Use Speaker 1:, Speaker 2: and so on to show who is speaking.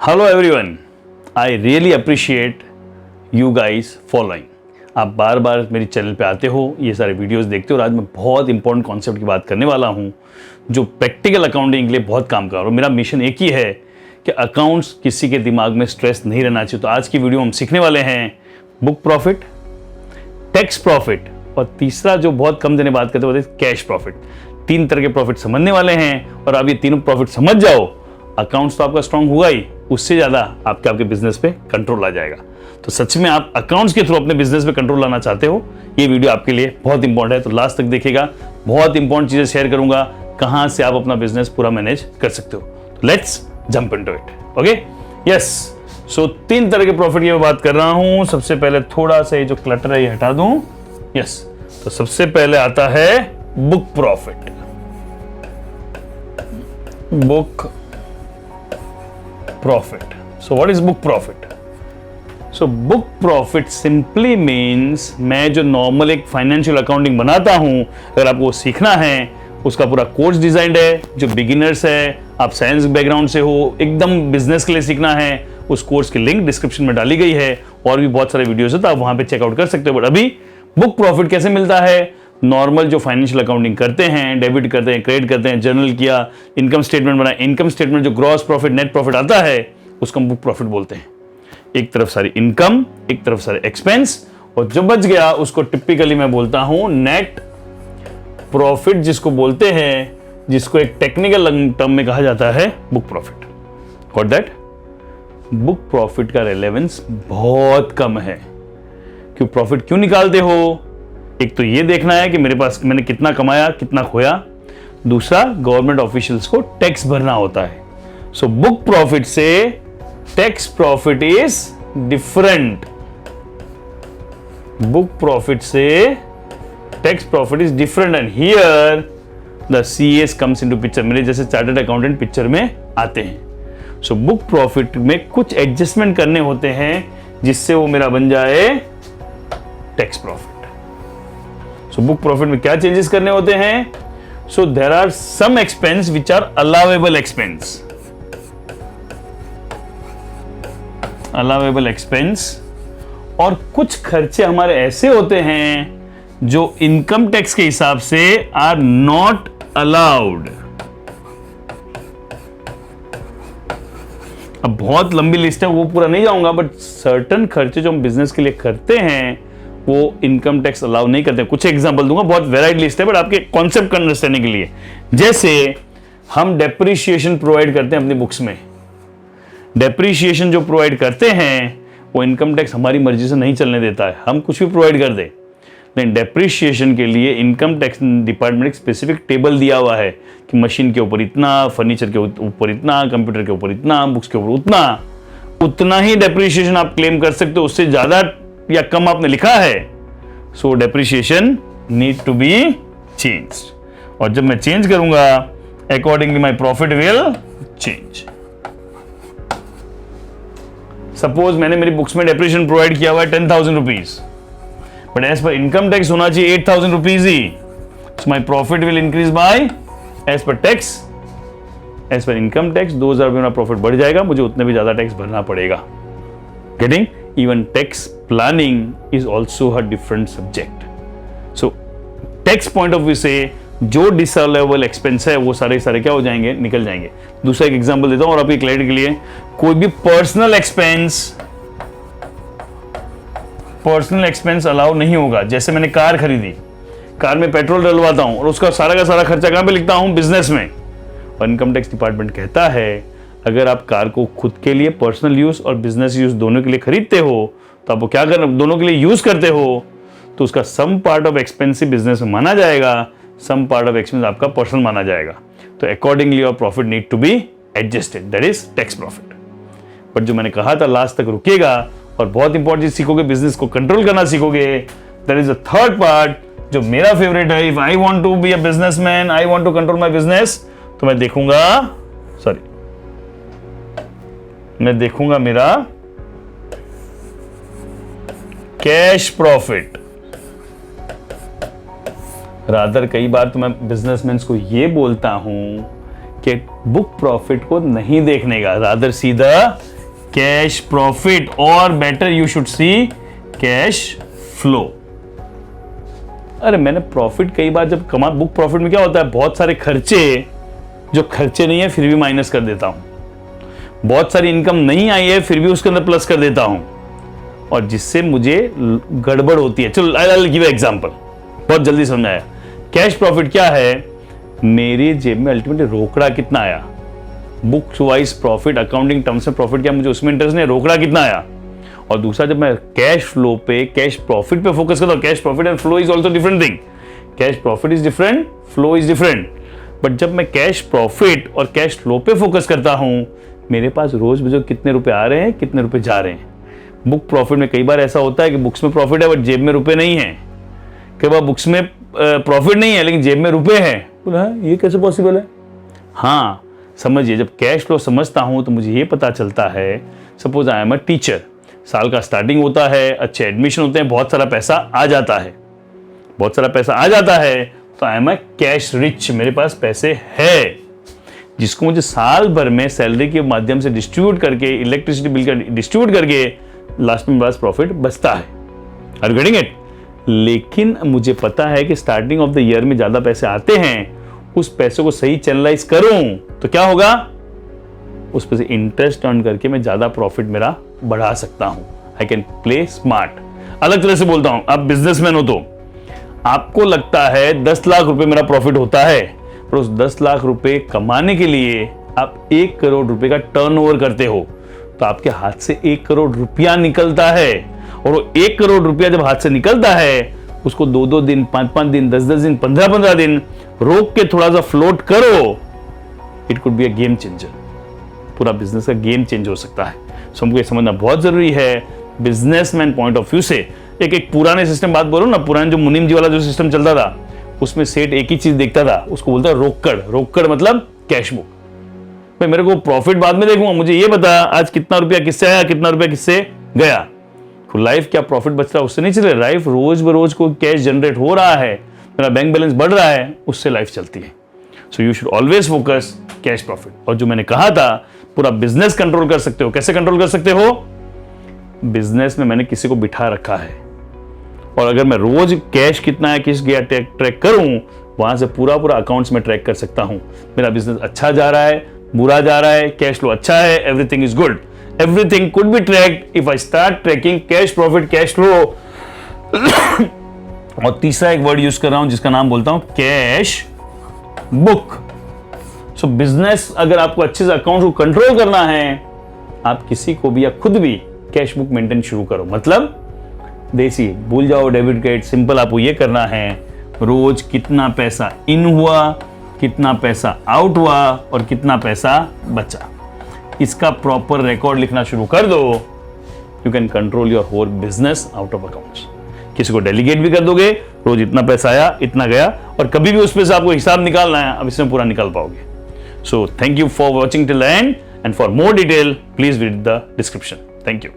Speaker 1: Hello everyone, I really appreciate you guys following. आप बार बार मेरे channel पे आते हो, ये सारे वीडियोस देखते हो और आज मैं बहुत इंपॉर्टेंट कॉन्सेप्ट की बात करने वाला हूँ जो प्रैक्टिकल अकाउंटिंग के लिए बहुत काम कर रहा हूँ। मेरा मिशन एक ही है कि अकाउंट्स किसी के दिमाग में स्ट्रेस नहीं रहना चाहिए। तो आज की वीडियो हम सीखने वाले हैं बुक प्रॉफिट, टैक्स प्रॉफिट और तीसरा जो बहुत कम जने बात करते हैं कैश प्रॉफिट। 3 तरह के प्रॉफिट समझने वाले हैं और आप ये तीनों प्रॉफिट समझ जाओ, अकाउंट्स तो आपका स्ट्रांग होगा ही, उससे ज्यादा आपके बिजनेस पे कंट्रोल आ जाएगा। तो सच में आप अकाउंट्स के थ्रू अपने बिजनेस पे कंट्रोल लाना चाहते हो, ये वीडियो आपके लिए बहुत इंपॉर्टेंट है। तो लास्ट तक देखिएगा, बहुत इंपॉर्टेंट चीजें शेयर करूंगा कहां से आप अपना बिजनेस पूरा मैनेज कर सकते हो। Let's jump into it. Okay, yes. So 3 तरह के प्रॉफिट की मैं बात कर रहा हूं। सबसे पहले थोड़ा सा ये जो क्लटर है ये हटा दूं। यस, तो सबसे पहले आता है book profit. Book profit. So what is book profit? So book profit simply means मैं जो नॉर्मल एक फाइनेंशियल अकाउंटिंग बनाता हूं, अगर आपको सीखना है, उसका पूरा कोर्स डिजाइंड है। जो बिगिनर्स है, आप साइंस बैकग्राउंड से हो, एकदम बिजनेस के लिए सीखना है, उस कोर्स की लिंक डिस्क्रिप्शन में डाली गई है और भी बहुत सारे वीडियोस है, तो आप वहां पे चेकआउट कर सकते हो। बट अभी बुक प्रॉफिट कैसे मिलता है? नॉर्मल जो फाइनेंशियल अकाउंटिंग करते हैं, डेबिट करते हैं, क्रेडिट करते हैं, जर्नल किया, इनकम स्टेटमेंट बनाया, इनकम स्टेटमेंट जो ग्रॉस प्रॉफिट नेट प्रॉफिट आता है उसको हम बुक प्रॉफिट बोलते हैं। एक तरफ सारी इनकम, एक तरफ सारे एक्सपेंस, और जो बच गया उसको टिपिकली मैं बोलता हूं नेट प्रॉफिट, जिसको बोलते हैं, जिसको एक टेक्निकल टर्म में कहा जाता है book profit. Got that? Book profit का रेलेवेंस बहुत कम है। क्यों प्रॉफिट क्यों निकालते हो? एक तो ये देखना है कि मेरे पास मैंने कितना कमाया, कितना खोया। दूसरा, गवर्नमेंट ऑफिशियल्स को टैक्स भरना होता है। सो बुक प्रॉफिट से tax profit is different. Book profit से tax profit is different and here the CS comes into picture. मेरे जैसे चार्टर्ड अकाउंटेंट पिक्चर में आते हैं। सो बुक प्रॉफिट में कुछ एडजस्टमेंट करने होते हैं जिससे वो मेरा बन जाए tax profit. So book profit में क्या चेंजेस करने होते हैं? So there are some expense which are allowable expense. Allowable expense, और कुछ खर्चे हमारे ऐसे होते हैं जो इनकम टैक्स के हिसाब से आर नॉट अलाउड। अब बहुत लंबी लिस्ट है, वो पूरा नहीं जाऊंगा, बट सर्टन खर्चे जो हम बिजनेस के लिए करते हैं वो इनकम टैक्स अलाउ नहीं करते। कुछ एग्जांपल दूंगा, बहुत वेराइड लिस्ट है, बट आपके कॉन्सेप्ट का अंडरस्टैंडिंग के लिए। जैसे हम डेप्रिसिएशन प्रोवाइड करते हैं अपनी बुक्स में। डेप्रिसिएशन जो प्रोवाइड करते हैं वो इनकम टैक्स हमारी मर्जी से नहीं चलने देता है, हम कुछ भी प्रोवाइड कर दे। लेकिन डेप्रिसिएशन के लिए इनकम टैक्स डिपार्टमेंट एक स्पेसिफिक टेबल दिया हुआ है कि मशीन के ऊपर इतना, फर्नीचर के ऊपर इतना, कंप्यूटर के ऊपर इतना, बुक्स के ऊपर उतना ही डेप्रिसिएशन आप क्लेम कर सकते हो। उससे ज्यादा या कम आपने लिखा है, so depreciation need to be changed. और जब मैं चेंज करूंगा, accordingly my profit will change. Suppose मैंने मेरी बुक्स में डेप्रिसिएशन प्रोवाइड किया हुआ है 10,000 rupees, but as per income tax होना चाहिए 8,000 रुपीज ही। So my profit will increase by, as per tax, as per income tax 2,000 रुपये मेरा प्रॉफिट बढ़ जाएगा, मुझे उतने भी ज्यादा टैक्स भरना पड़ेगा। Getting? Even tax planning is also a different subject. So, tax point of view से जो डिसअलाउएबल एक्सपेंस है वो सारे क्या हो जाएंगे? निकल जाएंगे। दूसरा एक एग्जांपल देता हूं और आपकी क्लैरिटी के लिए, कोई भी पर्सनल एक्सपेंस अलाउ नहीं होगा। जैसे मैंने कार खरीदी, कार में पेट्रोल डलवाता हूं और उसका सारा का सारा खर्चा कहां पे लिखता हूं? बिजनेस में। और इनकम टैक्स डिपार्टमेंट कहता है अगर आप कार को खुद के लिए पर्सनल यूज और बिजनेस यूज दोनों के लिए खरीदते हो, तो आपको क्या करना, दोनों के लिए यूज करते हो, तो उसका some part of expense business में माना जाएगा, सम पार्ट ऑफ एक्सपेंस आपका पर्सनल माना जाएगा। तो accordingly your profit need to be adjusted, that is tax profit. But जो मैंने कहा था, लास्ट तक रुकिएगा और बहुत इंपॉर्टेंट चीज सीखोगे, बिजनेस को कंट्रोल करना सीखोगे। That is the third part जो मेरा फेवरेट है। If I want to be a businessman, I want to control my business, तो मैं देखूंगा मेरा कैश प्रॉफिट। रादर कई बार तो मैं बिजनेसमैन को ये बोलता हूं कि बुक प्रॉफिट को नहीं देखने का, rather see the cash profit, और better you should see cash flow. अरे मैंने प्रॉफिट कई बार जब कमा, बुक प्रॉफिट में क्या होता है, बहुत सारे खर्चे जो खर्चे नहीं है फिर भी माइनस कर देता हूं, बहुत सारी इनकम नहीं आई है फिर भी उसके अंदर प्लस कर देता हूं, और जिससे मुझे गड़बड़ होती है। चलो आई विल गिव एग्जांपल, बहुत जल्दी समझ आया। कैश प्रॉफिट क्या है, मेरी जेब में अल्टीमेटली रोकड़ा कितना आया, book wise profit, accounting terms में प्रॉफिट क्या, मुझे उसमें इंटरेस्ट नहीं, रोकड़ा कितना आया। और दूसरा, जब मैं कैश फ्लो पे, कैश प्रॉफिट पे फोकस करता हूं, cash profit and flow is also different thing, cash profit is different, flow is different. But जब मैं कैश प्रॉफिट और कैश फ्लो पे फोकस करता हूं, मेरे पास रोज बजो कितने रुपए आ रहे हैं, कितने रुपए जा रहे हैं। बुक प्रॉफिट में कई बार ऐसा होता है कि बुक्स में प्रॉफिट है बट जेब में रुपए नहीं है, कई बार बुक्स में प्रॉफिट नहीं है लेकिन जेब में रुपए हैं। बोला ये कैसे पॉसिबल है? हाँ समझिए, जब कैश फ्लो समझता हूं तो मुझे ये पता चलता है, suppose I am a teacher, साल का स्टार्टिंग होता है, अच्छे एडमिशन होते हैं, बहुत सारा पैसा आ जाता है, बहुत सारा पैसा आ जाता है, तो I am a cash rich, मेरे पास पैसे है जिसको मुझे साल भर में सैलरी के माध्यम से डिस्ट्रीब्यूट करके, इलेक्ट्रिसिटी बिल का डिस्ट्रीब्यूट करके लास्ट में मेरे पास प्रॉफिट बचता है। Are you getting it? लेकिन मुझे पता है कि स्टार्टिंग ऑफ द ईयर में ज्यादा पैसे आते हैं, उस पैसे को सही चैनलाइज करूं तो क्या होगा, उस पर से इंटरेस्ट अर्न करके मैं ज्यादा प्रॉफिट मेरा बढ़ा सकता हूं। I can play smart. अलग तरह से बोलता हूं, आप बिजनेसमैन हो तो आपको लगता है 10 लाख रुपए मेरा प्रॉफिट होता है, पर उस 10 लाख रुपए कमाने के लिए आप 1 करोड़ रुपए का टर्नओवर करते हो, तो आपके हाथ से 1 करोड़ रुपया निकलता है, और वो 1 करोड़ रुपया जब हाथ से निकलता है, उसको 2-2 दिन, 5-5 दिन, 10-10 दिन, 15-15 दिन रोक के थोड़ा सा फ्लोट करो, it could be a game changer. पूरा बिजनेस का गेम चेंज हो सकता है। सो हमको ये समझना बहुत जरूरी है बिजनेसमैन पॉइंट ऑफ व्यू से। एक पुराने सिस्टम बात बोलो ना, पुराने जो मुनीम जी वाला जो सिस्टम चलता था, उसमें सेठ एक ही चीज देखता था, उसको बोलता है रोकड़। रोकड़ मतलब कैश बुक। भाई मेरे को प्रॉफिट बाद में देखूंगा, मुझे ये बता आज कितना रुपया किससे आया, कितना रुपया किससे गया। तो लाइफ क्या प्रॉफिट बच रहा है उससे नहीं चल रहा, लाइफ रोज बरोज को कैश जनरेट हो रहा है, मेरा बैंक बैलेंस बढ़ रहा है, उससे लाइफ चलती है। So you should always focus cash profit. और जो मैंने कहा था, पूरा बिजनेस कंट्रोल कर सकते हो। कैसे कंट्रोल कर सकते हो? बिजनेस में मैंने किसी को बिठा रखा है, और अगर मैं रोज कैश कितना है किस गया ट्रैक करूं, वहां से पूरा अकाउंट्स में ट्रैक कर सकता हूं। मेरा बिजनेस अच्छा जा रहा है, बुरा जा रहा है, कैश फ्लो अच्छा है, everything is good. Everything could be tracked if I start tracking cash profit, cash flow. और तीसरा एक वर्ड यूज कर रहा हूं जिसका नाम बोलता हूं कैश बुक। सो बिजनेस, अगर आपको अच्छे से अकाउंट को कंट्रोल करना है, आप किसी को भी या खुद भी कैश बुक मेंटेन शुरू करो। मतलब देसी, भूल जाओ डेबिट क्रेडिट, सिंपल आपको ये करना है, रोज कितना पैसा इन हुआ, कितना पैसा आउट हुआ और कितना पैसा बचा, इसका प्रॉपर रिकॉर्ड लिखना शुरू कर दो। You can control your whole business out of accounts. किसी को डेलीगेट भी कर दोगे, रोज इतना पैसा आया, इतना गया, और कभी भी उस पे से आपको हिसाब निकालना है, अब इसमें पूरा निकाल पाओगे। So thank you for watching till the end, and for more detail please read the description. Thank you.